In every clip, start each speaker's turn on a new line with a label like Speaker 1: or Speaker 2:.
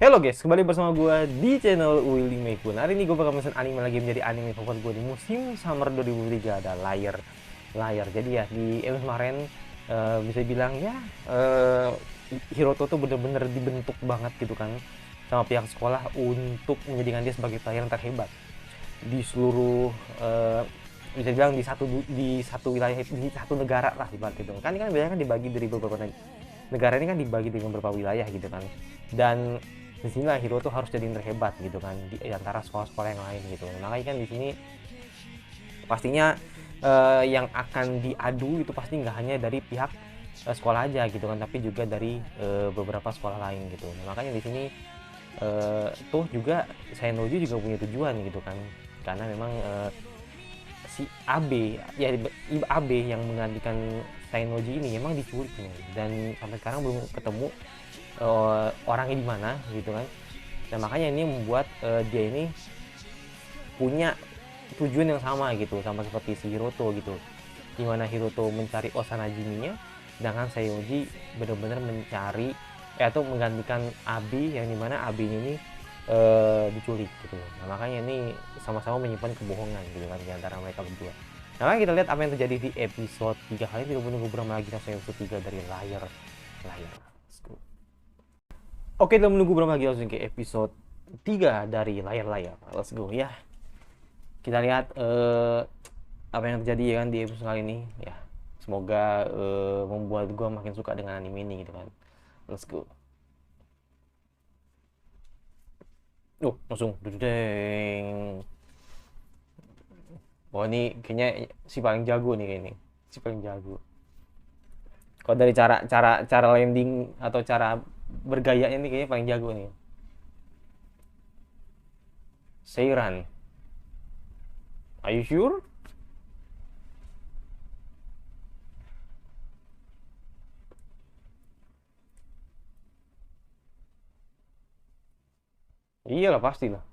Speaker 1: Halo guys, kembali bersama gue di channel Willy Mekun. Hari ini gue bakal mesen anime lagi menjadi anime favorit gue di musim summer 2003, ada layar. Jadi ya di episode kemarin bisa bilang ya Hiroto tuh bener-bener dibentuk banget gitu kan sama pihak sekolah untuk menjadikan dia sebagai player yang terhebat di seluruh bisa bilang di satu wilayah, di satu negara lah ibarat gitu kan. Ini kan biasanya kan dibagi dari beberapa negara, ini kan dibagi dengan beberapa wilayah gitu kan. Dan di sini lah Hiro tuh harus jadi yang terhebat gitu kan di antara sekolah-sekolah yang lain gitu. Makanya kan di sini pastinya yang akan diadu itu pasti nggak hanya dari pihak sekolah aja gitu kan, tapi juga dari beberapa sekolah lain gitu. Nah, makanya di sini tuh juga Sainoji juga punya tujuan gitu kan, karena memang si AB ya, AB yang menggantikan Sainoji ini memang diculik nih, dan sampai sekarang belum ketemu orangnya di mana gitu kan. Nah makanya ini membuat dia ini punya tujuan yang sama gitu, sama seperti si Hiroto gitu, dimana Hiroto mencari Osana Jiminya, sedangkan Sayoji benar-benar mencari atau menggantikan Abi, yang dimana Abi ini diculik gitu. Nah makanya ini sama-sama menyimpan kebohongan gitu kan di antara mereka berdua. Nah kita lihat apa yang terjadi di episode 3 kali. Tidak menunggu berapa lagi langsung episode 3 dari layar. Oke, kita menunggu berapa lagi langsung ke episode 3 dari layar. Let's go ya. Kita lihat apa yang terjadi ya kan di episode kali ini ya. Semoga membuat gue makin suka dengan anime ini gitu kan. Let's go. Langsung deng. Wah, ini kayaknya si paling jago nih kayaknya. Si paling jago. Kalau dari cara cara cara landing atau cara bergayanya ini kayaknya paling jago nih. Seiran. Are you sure? Iyalah pasti lah.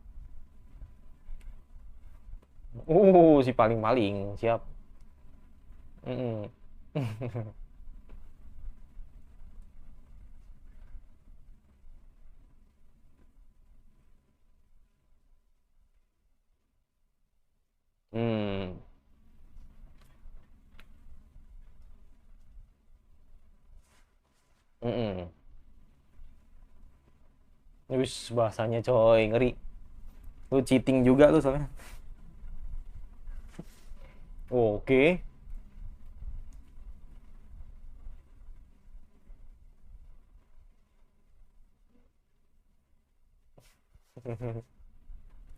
Speaker 1: Si paling maling siap. Mm-mm. Hmm. Mm-mm. Wis bahasanya coy ngeri. Lu cheating juga lu soalnya. Oke.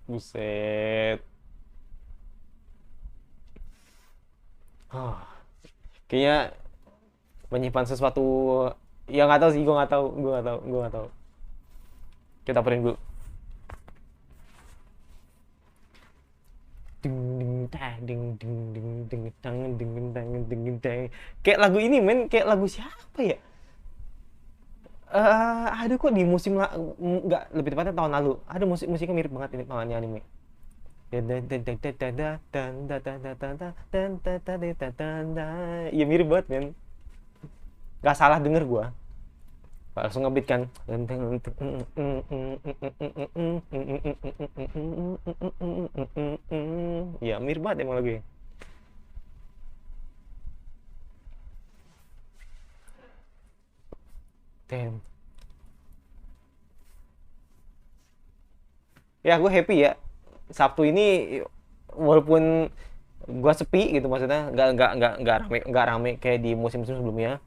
Speaker 1: Buset. Ah, kayaknya menyimpan sesuatu yang nggak tahu sih, gue nggak tahu. Kita perin dulu. Ding ding tang ding ding ding ding tang ding ding ding ding. Kayak lagu ini men, kayak lagu siapa ya? Ada kok di musim nggak, lebih tepatnya tahun lalu. Ada musiknya mirip banget ini sama anime. Iya mirip banget men. Gak salah denger gua. Langsung ngebit kan. Ya mirip banget emang lagunya. Damn. Ya gue happy ya. Sabtu ini walaupun gua sepi gitu, maksudnya nggak rame kayak di musim-musim sebelumnya.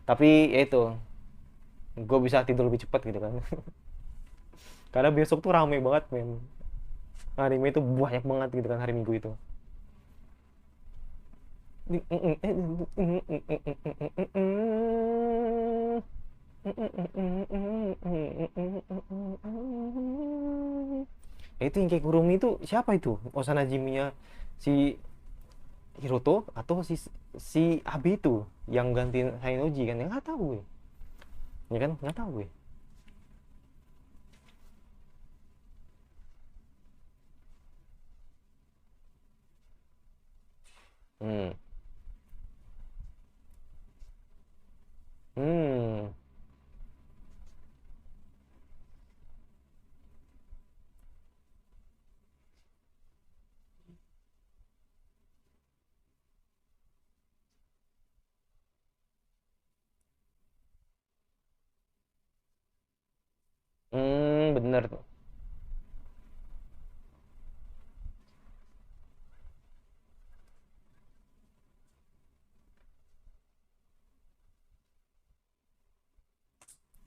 Speaker 1: Tapi ya itu, gue bisa tidur lebih cepat gitu kan. Karena besok tuh rame banget men. Anime itu banyak banget gitu kan hari Minggu itu. Itu yang kayak Kurumi itu siapa itu? Osana Jiminya si Hiroto atau si Abi itu yang gantiin Sainoji kan? Ya nggak tahu gue. Ya kan nggak tahu gue. Hmm. Hmm. bener tuh.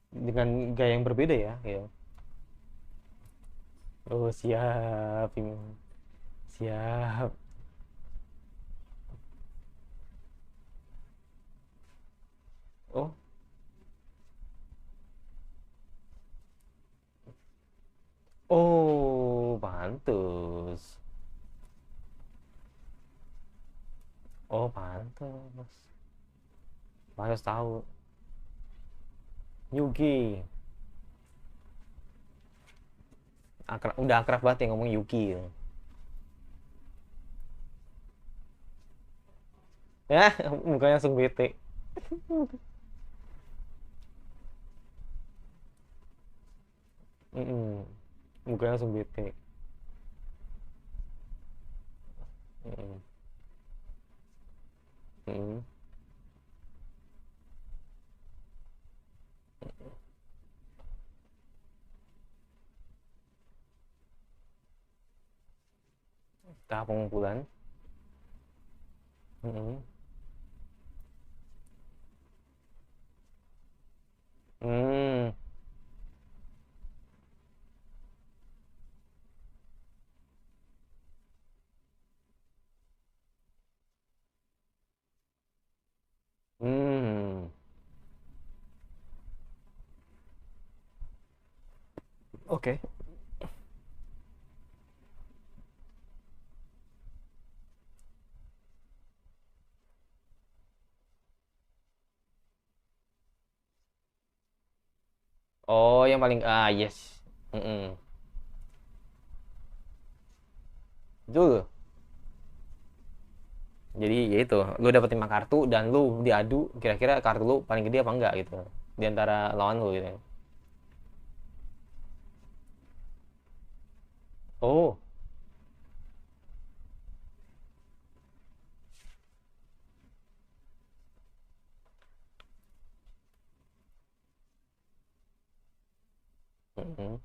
Speaker 1: Dengan gaya yang berbeda ya, ya. Oh siap, siap. Oh, oh, pantes. Oh, pantes. Pantes tahu. Yuki. Udah akrab banget ya ngomong Yuki. Ya, mukanya langsung bete. Mm-mm. Mukanya langsung bete. Mm-mm. Mm-mm. Tahap pengumpulan. Mm-mm. Hmm. Hmm. Oke. Oh, yang paling yes. Mm-mm. Betul. Jadi ya itu, lu dapet 5 kartu dan lu diadu kira-kira kartu lu paling gede apa enggak gitu di antara lawan lu gitu. Oh. Mm-mm.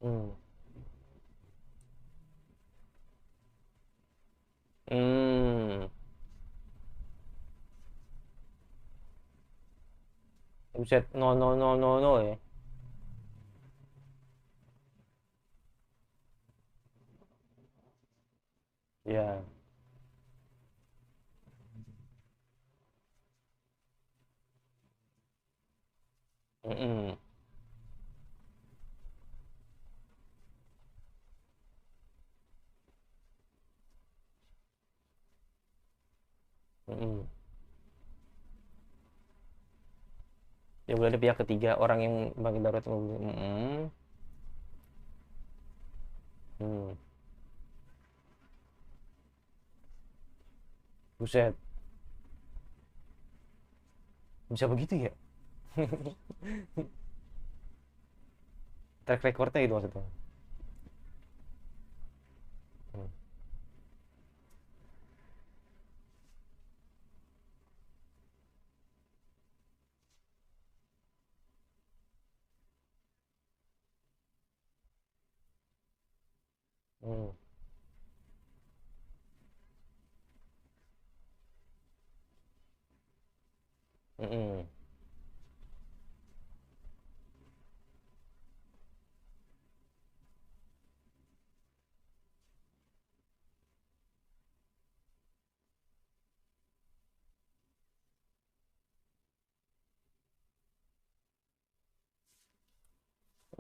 Speaker 1: Hmm. Hmm. Buset, no no no no no ya. Ya. Mm-mm. Mm-mm. Ya boleh ada pihak ketiga orang yang bagi darurat. Mm-mm. Hmm. Buset, bisa begitu ya? Track recordnya itu maksudnya. Hmm. Hmm. Mm-mm.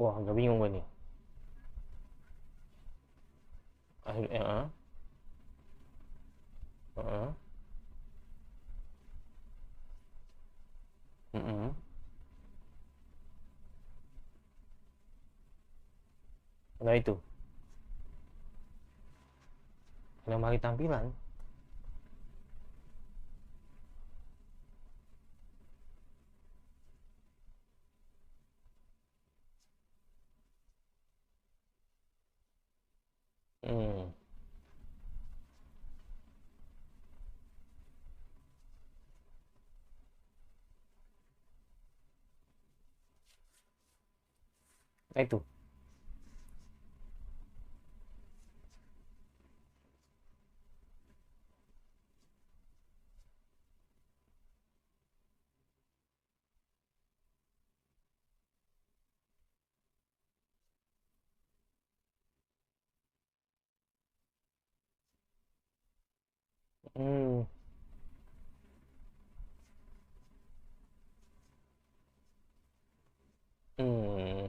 Speaker 1: Wah, agak bingung gue nih. Akhirnya, uh, mm-mm. Nah itu, anomali tampilan. Hmm. Nah itu. Hmm. Hmm.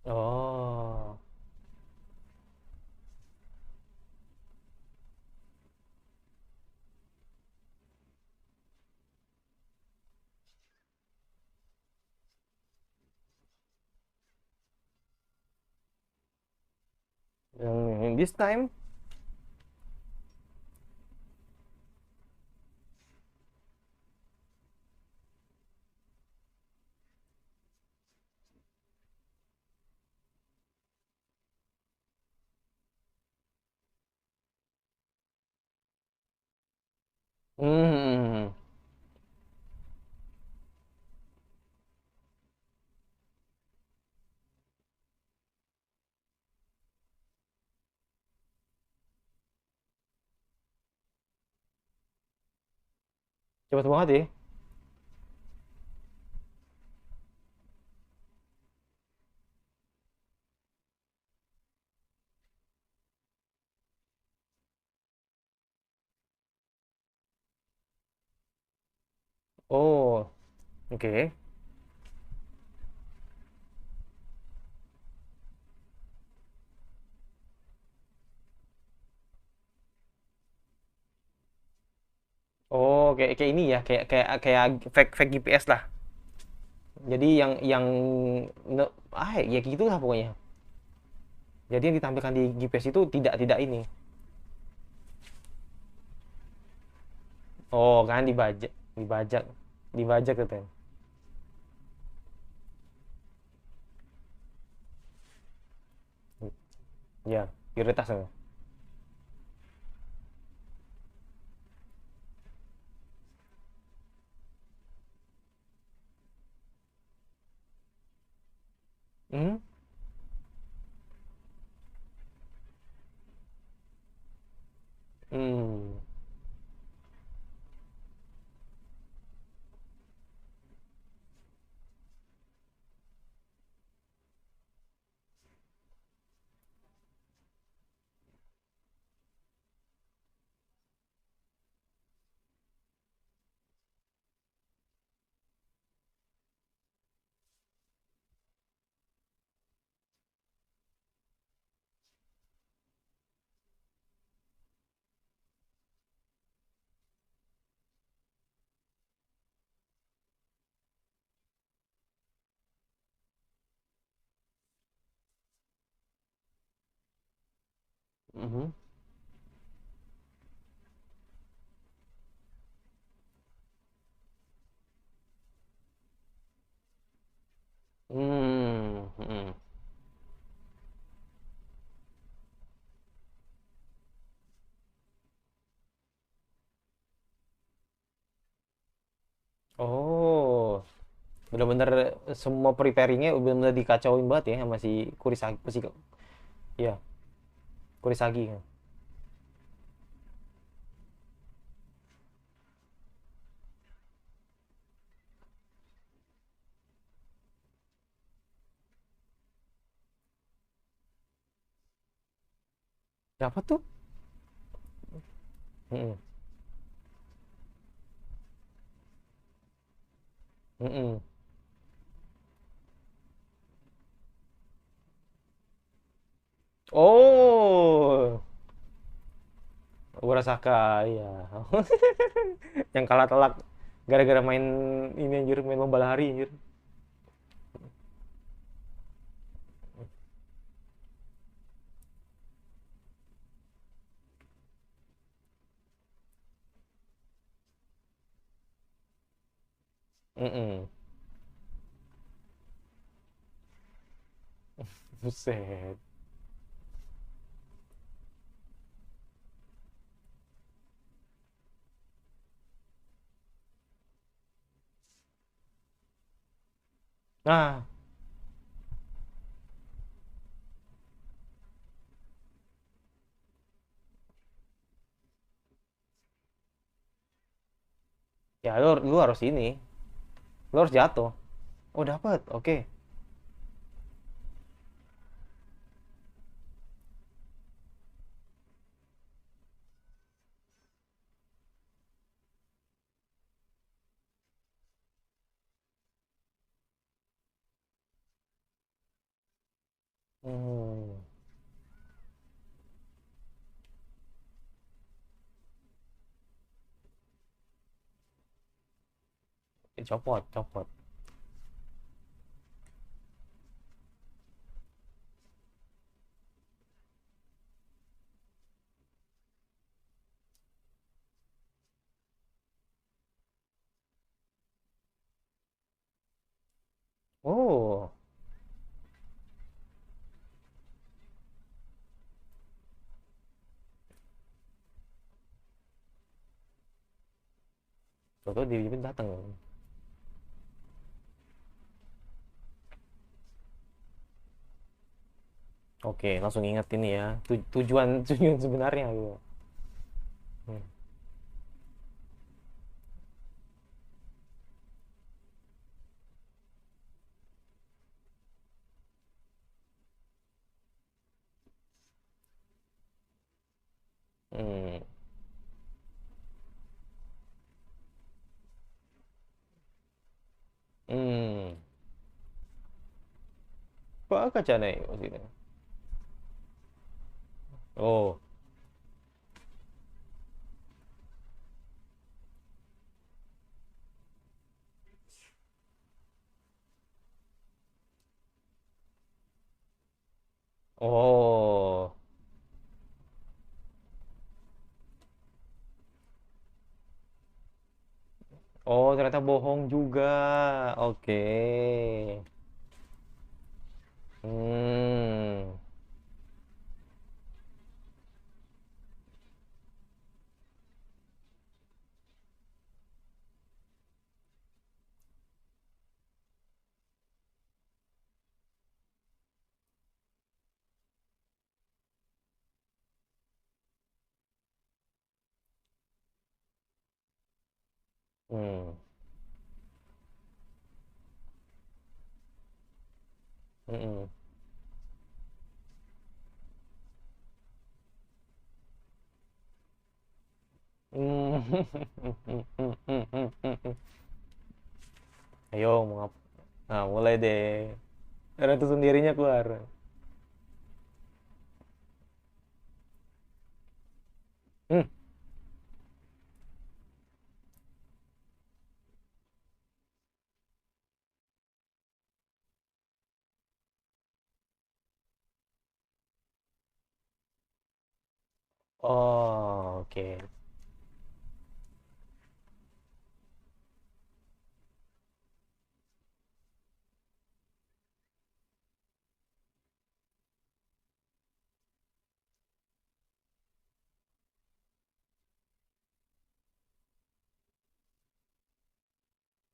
Speaker 1: Oh. Yang this time. Hmm. Cepet banget ya. Oh, oke. Oh, kayak kayak ini ya, kayak kayak kayak fake fake GPS lah. Jadi yang ya gitu lah pokoknya. Jadi yang ditampilkan di GPS itu tidak ini. Oh, kan dibajak, dibajak, dibajak gitu ya. Ya, prioritas ya. Hmm? Hmm. Mhm. Hmm. Hmm. Oh, bener-bener semua preparingnya bener-bener dikacauin banget ya sama si Kurisagi, si, ya, Kurisagi. Siapa tuh? Mm-mm. Mm-mm. Oh, Urasaka, iya. Yang kalah telak gara-gara main ini anjir, main lomba lari anjir. Mm-mm. Buset. Nah, ya lu harus ini, lu harus jatuh. Oh, dapat. Oke. Hmm. Copot, copot. Oh, tuh di datang. Oke, langsung ingat ini ya. Tujuan tujuan sebenarnya gitu. Hmm. Hmm. Hmm. Bakas잖아요, 지금. Oh. Oh. Oh, ternyata bohong juga. Oke. Hmm. Hmm. Hmm. Hmm. Ayo, mau ngap? Nah, mulai deh. Ratu sendirinya keluar. Hmm. Oh, oke.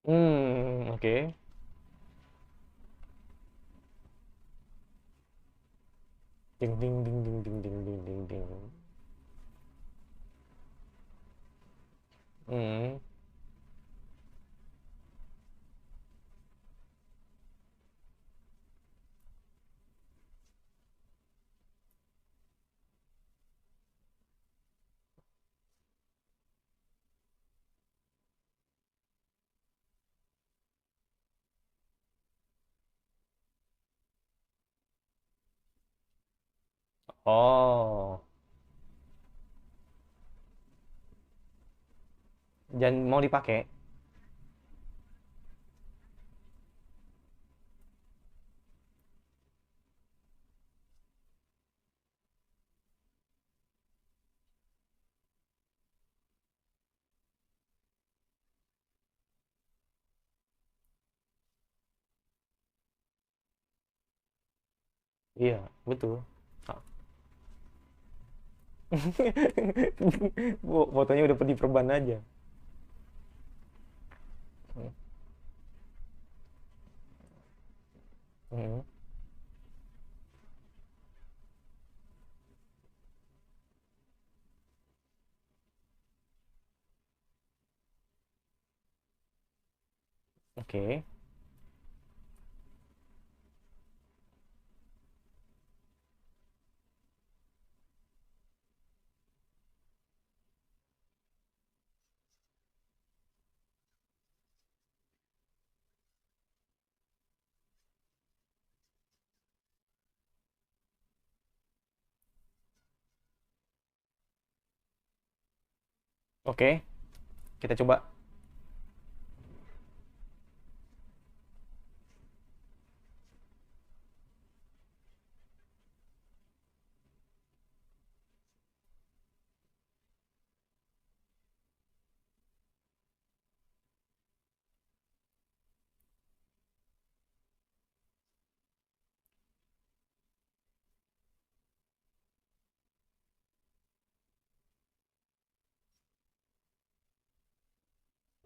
Speaker 1: Hmm, oke. Ding ding ding ding ding ding ding ding ding. Hmm. Oh, jangan mau dipakai. Iya, betul. Ah. Fotonya udah diperban aja. Hmm. Oke. Oke, kita coba.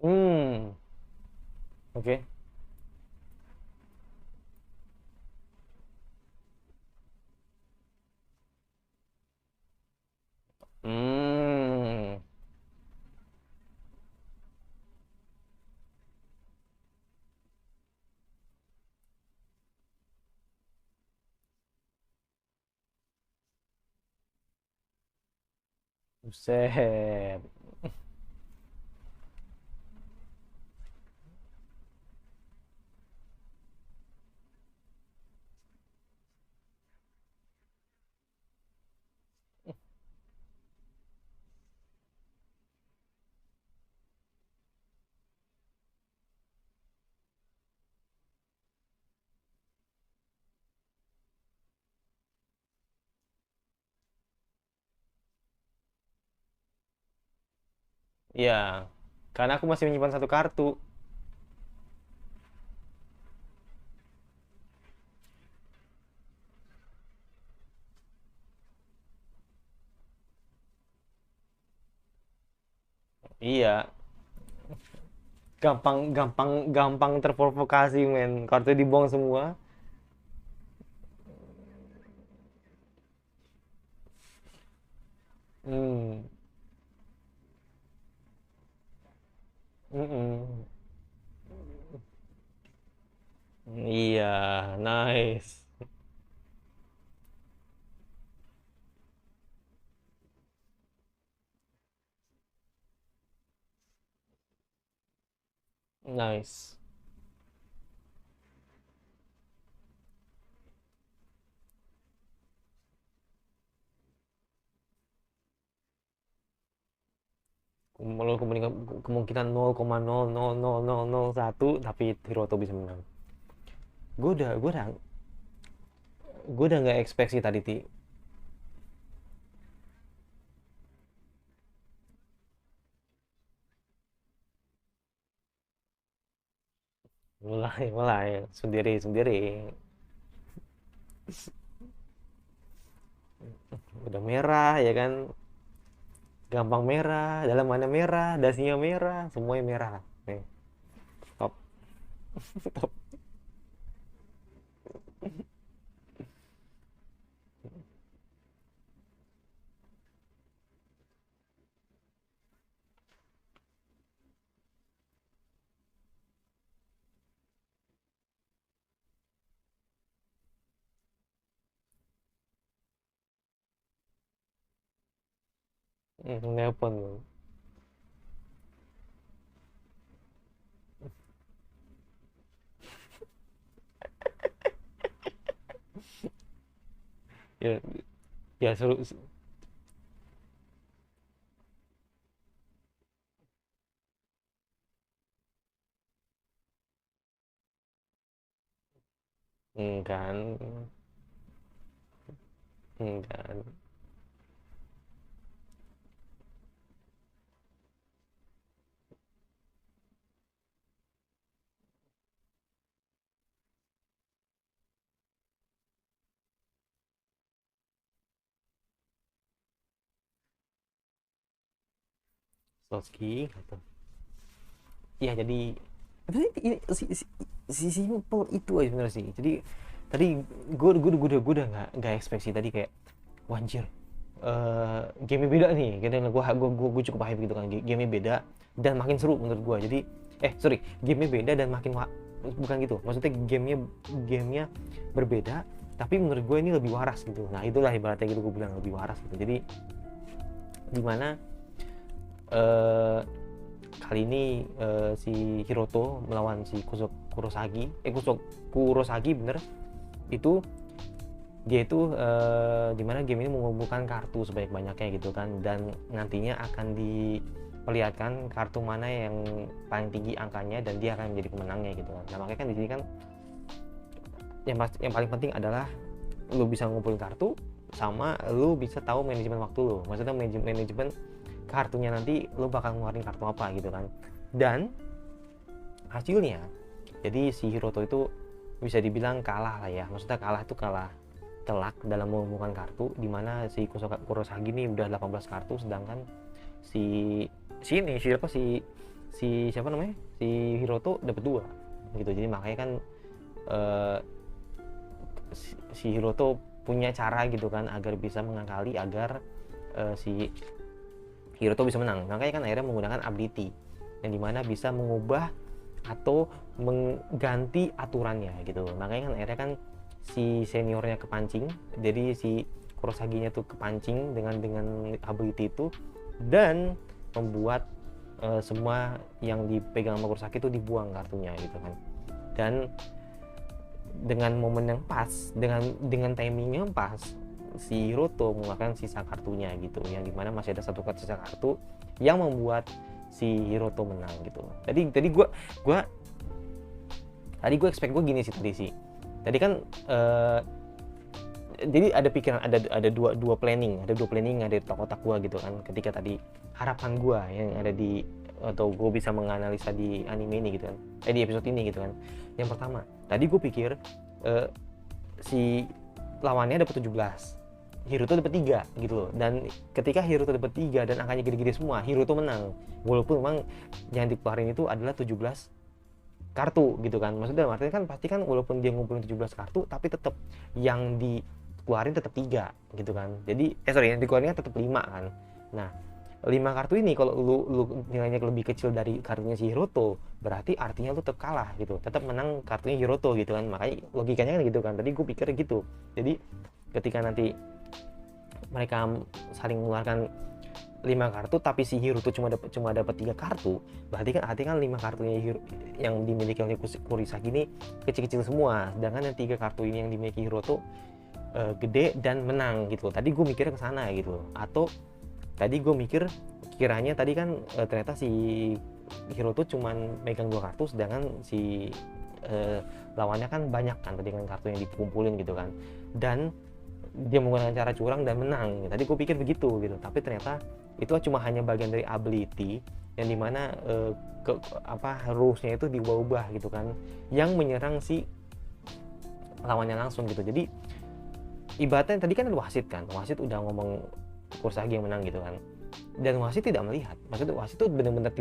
Speaker 1: Hmm. Oke. Hmm. Buset. Iya. Karena aku masih menyimpan satu kartu. Iya. Gampang, gampang, gampang terprovokasi, men. Kartu dibuang semua. Hmm. Mm-mm. Iya, nice. Nice. Kemungkinan 0,00001 tapi Hiroto bisa menang. Gue udah, gue udah, gue udah nggak expect sih tadi ti. Mulai, mulai sendiri, sendiri. Udah merah ya kan, gampang merah, dalamannya merah, dasinya merah, semuanya merah. Nih, top, top. Nelpon. Ya, ya seru. Kan, kan. Lotski gitu. Ya jadi ini si simple itu aja sebenarnya sih. Jadi tadi gue udah nggak ekspektasi tadi kayak wanjir, game beda nih gitu. Gue cukup hype gitu kan, game beda dan makin seru menurut gue. Jadi sorry, game beda dan makin bukan gitu, maksudnya gamenya berbeda tapi menurut gue ini lebih waras gitu. Nah itulah ibaratnya gitu, gue bilang lebih waras gitu. Jadi dimana kali ini si Hiroto melawan si Kurosagi bener itu. Dia itu dimana game ini mengumpulkan kartu sebanyak-banyaknya gitu kan, dan nantinya akan diperlihatkan kartu mana yang paling tinggi angkanya dan dia akan menjadi pemenangnya gitu kan. Nah makanya kan di sini kan yang paling penting adalah lu bisa ngumpulin kartu sama lu bisa tahu manajemen waktu lu, maksudnya manajemen kartunya nanti lu bakal ngeluarin kartu apa gitu kan. Dan hasilnya jadi si Hiroto itu bisa dibilang kalah lah ya, maksudnya kalah itu kalah telak dalam mengumpulkan kartu, dimana si Kurosagi ini udah 18 kartu sedangkan si siapa namanya, si Hiroto dapat 2 gitu. Jadi makanya kan si Hiroto punya cara gitu kan agar bisa mengakali agar si Hiroto bisa menang. Makanya kan akhirnya menggunakan ability yang dimana bisa mengubah atau mengganti aturannya gitu. Makanya kan akhirnya kan si seniornya kepancing, jadi si Kurosaginya tuh kepancing dengan ability itu dan membuat semua yang dipegang sama Kurosagi itu dibuang kartunya gitu kan. Dan dengan momen yang pas, dengan timing yang pas, si Hiroto mengeluarkan sisa kartunya gitu, yang dimana masih ada satu sisa kartu yang membuat si Hiroto menang gitu. Tadi gue expect gue gini sih tadi kan jadi ada pikiran, ada dua planning ada di otak gue gitu kan, ketika tadi harapan gue yang ada di, atau gue bisa menganalisa di anime ini gitu kan, di episode ini gitu kan. Yang pertama tadi gue pikir si lawannya dapat 17, Hiroto dapat 3 gitu loh. Dan ketika Hiroto dapat 3 dan angkanya gede-gede semua, Hiroto menang. Walaupun memang yang dikeluarin itu adalah 17 kartu gitu kan. Maksudnya artinya kan pasti kan walaupun dia ngumpulin 17 kartu tapi tetap yang dikeluarin tetap 3 gitu kan. Jadi yang dikeluarinnya tetap 5 kan. Nah, 5 kartu ini kalau lu nilainya lebih kecil dari kartunya si Hiroto, berarti artinya lu tetap kalah gitu. Tetap menang kartunya Hiroto gitu kan. Makanya logikanya kan gitu kan. Tadi gue pikir gitu. Jadi ketika nanti mereka saling mengeluarkan 5 kartu tapi si Hiroto cuma dapat 3 kartu, berarti kan artinya kan 5 kartunya yang dimiliki oleh Kurosagi ini kecil-kecil semua, sedangkan yang 3 kartu ini yang dimiliki Hiroto gede dan menang gitu. Tadi gue mikirnya ke sana gitu. Atau tadi gue mikir kiranya tadi kan ternyata si Hiroto cuma megang 2 kartu sedangkan si lawannya kan banyak kan tadi kan kartu yang dikumpulin gitu kan, dan dia menggunakan cara curang dan menang. Tadi gue pikir begitu gitu, tapi ternyata itu cuma hanya bagian dari ability yang dimana rules-nya itu diubah-ubah gitu kan, yang menyerang si lawannya langsung gitu. Jadi ibaratnya tadi kan wasit udah ngomong Kurosagi yang menang gitu kan, dan wasit tidak melihat, maksudnya wasit itu benar-benar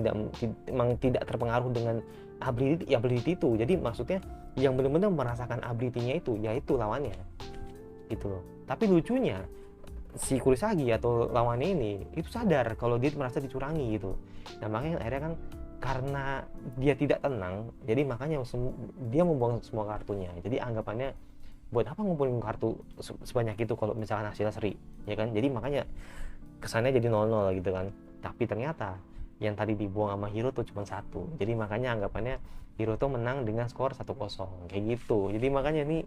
Speaker 1: memang tidak terpengaruh dengan ability itu. Jadi maksudnya yang benar-benar merasakan ability-nya itu yaitu lawannya gitu loh. Tapi lucunya si Kurosagi atau lawannya ini itu sadar kalau dia merasa dicurangi gitu. Nah makanya akhirnya kan karena dia tidak tenang, jadi makanya dia membuang semua kartunya. Jadi anggapannya buat apa ngumpulin kartu sebanyak itu kalau misalkan hasilnya seri, ya kan? Jadi makanya kesannya jadi 0-0 gitu kan. Tapi ternyata yang tadi dibuang sama Hiroto cuma 1. Jadi makanya anggapannya Hiroto menang dengan skor 1-0 kayak gitu. Jadi makanya ini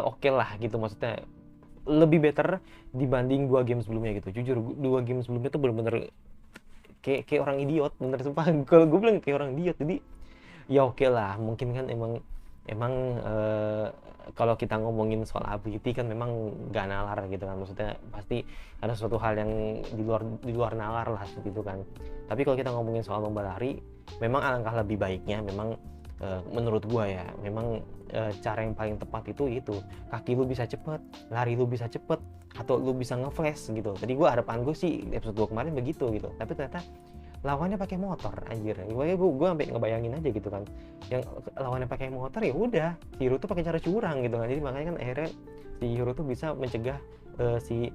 Speaker 1: oke lah gitu, maksudnya lebih better dibanding 2 game sebelumnya gitu. Jujur 2 game sebelumnya tuh bener-bener kayak orang idiot, bener sumpah. Kalau gue bilang kayak orang idiot. Jadi ya oke lah, mungkin kan emang kalau kita ngomongin soal ability kan memang gak nalar gitu kan, maksudnya pasti ada suatu hal yang di luar nalar lah seperti itu kan. Tapi kalau kita ngomongin soal lomba lari, memang alangkah lebih baiknya memang menurut gua ya memang cara yang paling tepat itu kaki lu bisa cepet, lari lu bisa cepet, atau lu bisa nge-flash gitu. Tadi gua harapan gue sih episode 2 kemarin begitu gitu, tapi ternyata lawannya pakai motor anjir. Gua sampai ngebayangin aja gitu kan, yang lawannya pakai motor ya udah Hiro tuh pakai cara curang gitu kan. Jadi makanya kan akhirnya si Hiro tuh bisa mencegah si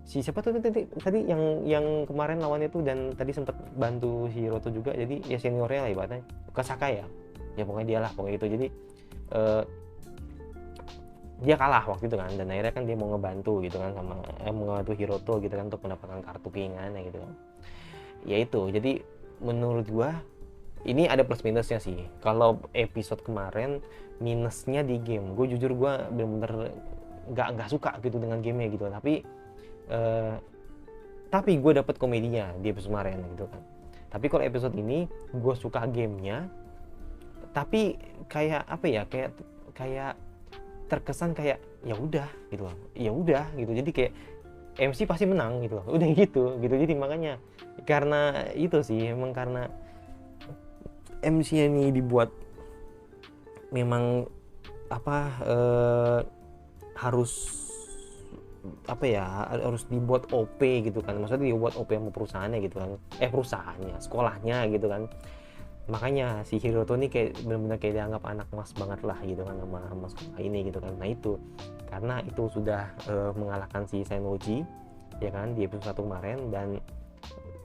Speaker 1: siapa tuh tadi yang kemarin lawannya tuh, dan tadi sempat bantu si Hiro tuh juga, jadi ya seniornya lah ibaratnya, Kasaka ya pokoknya dia lah pokoknya itu. Jadi dia kalah waktu itu kan, dan akhirnya kan dia mau ngebantu gitu kan sama mau ngebantu Hiroto gitu kan untuk mendapatkan kartu keinginannya gitu kan. Ya itu, jadi menurut gua ini ada plus minusnya sih. Kalau episode kemarin minusnya di game, gue jujur gua bener-bener nggak suka gitu dengan gamenya gitu, tapi gue dapet komedinya di episode kemarin gitu kan. Tapi kalau episode ini gue suka gamenya, tapi kayak apa ya, kayak terkesan kayak ya udah gitu loh, ya udah gitu. Jadi kayak MC pasti menang gitu loh, udah gitu. Jadi makanya karena itu sih, emang karena MC ini dibuat memang harus harus dibuat OP gitu kan, maksudnya dibuat OP sama perusahaannya gitu kan, perusahaannya, sekolahnya gitu kan. Makanya si Hiroto ini kayak benar-benar kayak dianggap anak emas banget lah gitu kan sama sekolah ini gitu kan. Nah itu karena itu sudah mengalahkan si Sennoji ya kan di episode 1 kemarin, dan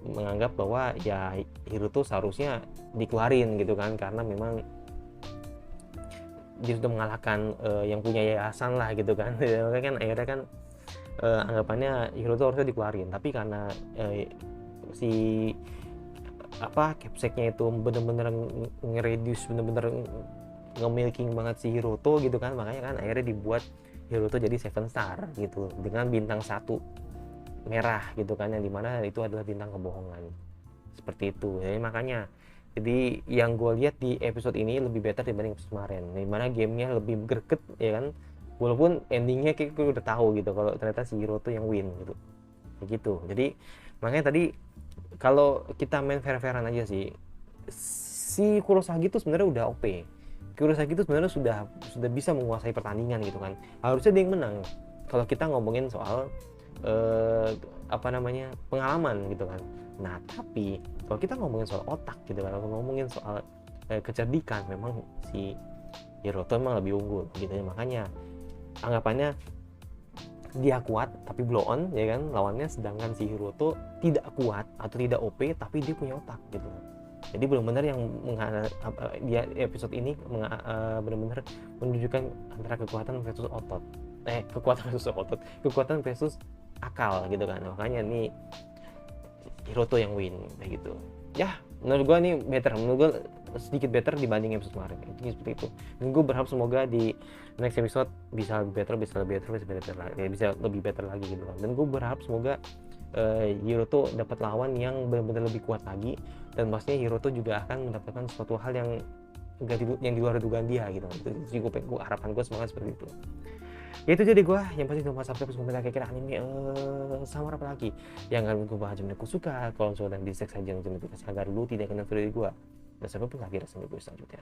Speaker 1: menganggap bahwa ya Hiroto seharusnya dikeluarin gitu kan, karena memang dia sudah mengalahkan yang punya yayasan lah gitu kan. Makanya kan akhirnya kan anggapannya Hiroto harusnya dikeluarin, tapi karena si capseknya itu bener-bener nge-reduce, bener-bener nge-milking banget si Hiroto gitu kan. Makanya kan akhirnya dibuat Hiroto jadi 7 star gitu dengan bintang 1 merah gitu kan, yang dimana itu adalah bintang kebohongan seperti itu. Jadi makanya yang gue lihat di episode ini lebih better dibanding episode kemarin, dimana gamenya lebih greget ya kan, walaupun endingnya kayak gue udah tahu gitu kalau ternyata si Hiroto yang win gitu. Begitu. Jadi makanya tadi kalau kita main fair-fairan aja sih, si Kurosagi itu sebenarnya udah OP. Kurosagi itu sebenarnya sudah bisa menguasai pertandingan gitu kan. Harusnya dia yang menang. Kalau kita ngomongin soal pengalaman gitu kan. Nah, tapi kalau kita ngomongin soal otak gitu kan, kalau ngomongin soal kecerdikan, memang si Hiroto memang lebih unggul gitu ya. Makanya anggapannya dia kuat tapi blow on ya kan lawannya, sedangkan si Hiroto tidak kuat atau tidak OP tapi dia punya otak gitu. Jadi benar-benar yang dia episode ini benar-benar menunjukkan antara kekuatan versus otot, kekuatan versus akal gitu kan. Makanya nih Hiroto yang win kayak gitu ya. Menurut gue nih better, menurut gue sedikit better dibanding episode kemarin. Ini seperti itu. Dan gue berharap semoga di next episode bisa lebih better lagi gitu kan. Dan gue berharap semoga Hiroto dapat lawan yang benar-benar lebih kuat lagi, dan pastinya Hiroto juga akan mendapatkan suatu hal yang di luar dugaan dia gitu. Itu gue harapan gue semoga seperti itu. Ya itu jadi gue yang pasti cuma subscribe, komentar kira-kira anime sama apa lagi yang akan gue bahas aku suka. Kalau sudah di dislike saja notifikasi agar lu tidak kena video gue. Dan sampai jumpa lagi di video selanjutnya.